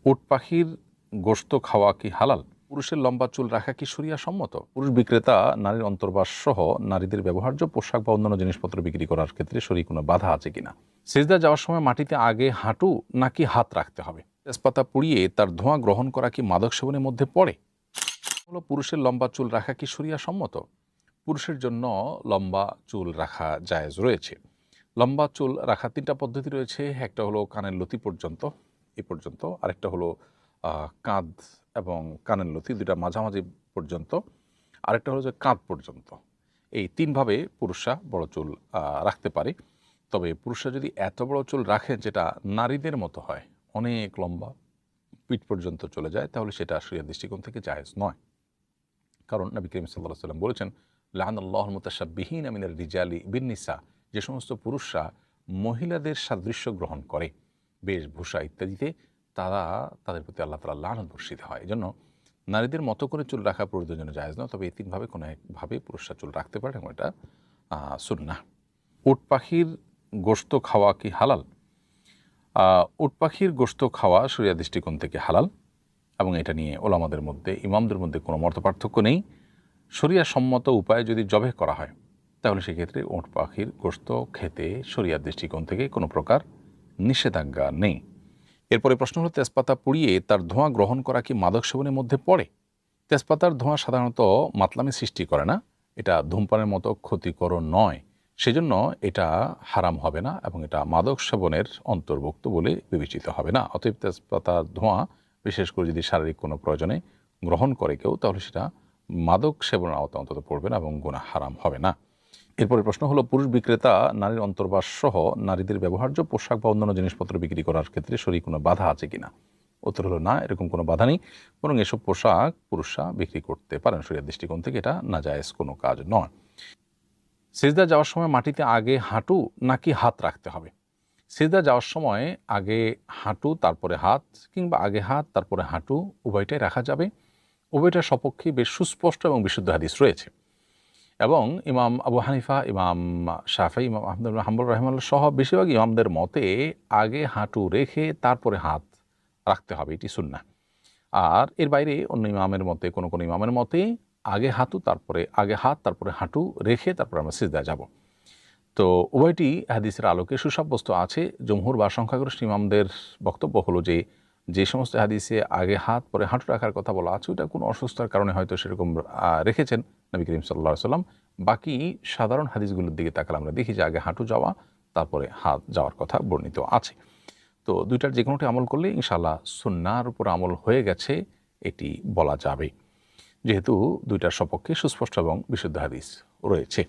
উট পাখির গোশত খাওয়া কি হালাল? পুরুষের লম্বা চুল রাখা কি শরিয়া সম্মত? পুরুষ বিক্রেতা নারীর অন্তর্বাস সহ নারীদের ব্যবহার্য পোশাক বা অন্যান্য জিনিসপত্র বিক্রি করার ক্ষেত্রে শরীর কোনো বাধা আছে কিনা? সিজদা যাওয়ার সময় মাটিতে আগে হাঁটু নাকি হাত রাখতে হবে? তেজপাতা পুড়িয়ে তার ধোঁয়া গ্রহণ করা কি মাদক সেবনের মধ্যে পড়ে? হলো পুরুষের লম্বা চুল রাখা কি শরিয়া সম্মত? পুরুষের জন্য লম্বা চুল রাখা জায়েজ রয়েছে। লম্বা চুল রাখার ৩টা পদ্ধতি রয়েছে। একটা হলো কানের লতি পর্যন্ত, এই পর্যন্ত। আরেকটা হলো কাঁধ এবং কানের লতি দুটা মাঝামাঝি পর্যন্ত। আরেকটা হলো যে কাঁধ পর্যন্ত। এই ৩ ভাবে পুরুষরা বড় চুল রাখতে পারে। তবে পুরুষরা যদি এত বড় চুল রাখেন যেটা নারীদের মতো হয়, অনেক লম্বা, পিঠ পর্যন্ত চলে যায়, তাহলে সেটা শরিয়ার দৃষ্টিকোণ থেকে জায়েজ নয়। কারণ নবী করিম সাল্লাল্লাহু আলাইহি ওয়াসাল্লাম বলেছেন, লাআনাল্লাহুল মুতাশাব্বিহিনা মিনার রিজালি বিন-নিসা, যে সমস্ত পুরুষরা মহিলাদের সাদৃশ্য গ্রহণ করে বেশভূষা ইত্যাদিতে, তাদের প্রতি আল্লাহ তাআলা লানত বর্ষিত হয়। এজন্য নারীদের মতো করে চুল রাখা পুরুষদের জন্য জায়েজ নয়। তবে এই ৩ ভাবে কোনো একভাবে পুরুষরা চুল রাখতে পারে এবং এটা সুন্নাহ। উট পাখির গোশত খাওয়া কি হালাল? উট পাখির গোশত খাওয়া শরিয়া দৃষ্টিকোণ থেকে হালাল এবং এটা নিয়ে ওলামাদের মধ্যে, ইমামদের মধ্যে কোনো মতপার্থক্য নেই। শরিয়া সম্মত উপায়ে যদি জবেহ করা হয়, তাহলে সেক্ষেত্রে উট পাখির গোশত খেতে শরিয়ার দৃষ্টিকোণ থেকে কোনো প্রকার নিষেধাজ্ঞা নেই। এরপরে প্রশ্ন হলো, তেজপাতা পুড়িয়ে তার ধোঁয়া গ্রহণ করা কি মাদক সেবনের মধ্যে পড়ে? তেজপাতার ধোঁয়া সাধারণত মাতলামি সৃষ্টি করে না, এটা ধূমপানের মতো ক্ষতিকর নয়, সেজন্য এটা হারাম হবে না এবং এটা মাদক সেবনের অন্তর্ভুক্ত বলে বিবেচিত হবে না। অতএব তেজপাতার ধোঁয়া বিশেষ করে যদি শারীরিক কোনো প্রয়োজনে গ্রহণ করে কেউ, তাহলে সেটা মাদক সেবনের আওতায় অন্তত পড়বে না এবং গুনাহ হারাম হবে না। এরপরে প্রশ্ন হলো, পুরুষ বিক্রেতা নারীর অন্তর্বাস সহ নারীদের ব্যবহার্য পোশাক বা অন্যান্য জিনিসপত্র বিক্রি করার ক্ষেত্রে শরীর কোনো বাধা আছে কিনা? উত্তর হলো না, এরকম কোনো বাধা নেই, বরং এসব পোশাক পুরুষরা বিক্রি করতে পারেন। শরীয়তের দৃষ্টিকোণ থেকে এটা নাজায়েজ কোনো কাজ নয়। সিজদা যাওয়ার সময় মাটিতে আগে হাঁটু নাকি হাত রাখতে হবে? সিজদা যাওয়ার সময় আগে হাঁটু তারপরে হাত, কিংবা আগে হাত তারপরে হাঁটু, উভয়টাই রাখা যাবে। উভয়টার সপক্ষে বেশ সুস্পষ্ট এবং বিশুদ্ধ হাদিস রয়েছে এবং ইমাম আবু হানিফা, ইমাম শাফি, ইমাম আহমদ বিন হাম্বল রাহিমাহুল্লাহ সহ বেশিরভাগ ইমামদের মতে আগে হাঁটু রেখে তারপরে হাত রাখতে হবে, এটি সুন্নাহ। আর এর বাইরে অন্য ইমামের মতে, কোনো কোনো ইমামের মতে আগে হাত তারপরে হাঁটু রেখে তারপরে আমরা সিজদায় যাব। তো উভয়টি হাদিসের আলোকে সুসাব্যস্ত আছে। জমহুর বা সংখ্যাগরিষ্ঠ ইমামদের বক্তব্য হলো যে সমস্ত হাদিসে আগে হাত পরে হাঁটু রাখার কথা বলা আছে, ওটা কোনো অসুস্থতার কারণে হয়তো সেরকম রেখেছেন নবী করিম সাল্লাল্লাহু আলাইহি ওয়াসাল্লাম। বাকি সাধারণ হাদিসগুলোর দিকে তাকালে আমরা দেখি যে আগে হাঁটু যাওয়া তারপরে হাত যাওয়ার কথা বর্ণিত আছে। তো দুইটার যে কোনোটি আমল করলে ইনশাআল্লাহ সুন্নাহর উপর আমল হয়ে গেছে এটি বলা যাবে, যেহেতু দুইটার সপক্ষে সুস্পষ্ট এবং বিশুদ্ধ হাদিস রয়েছে।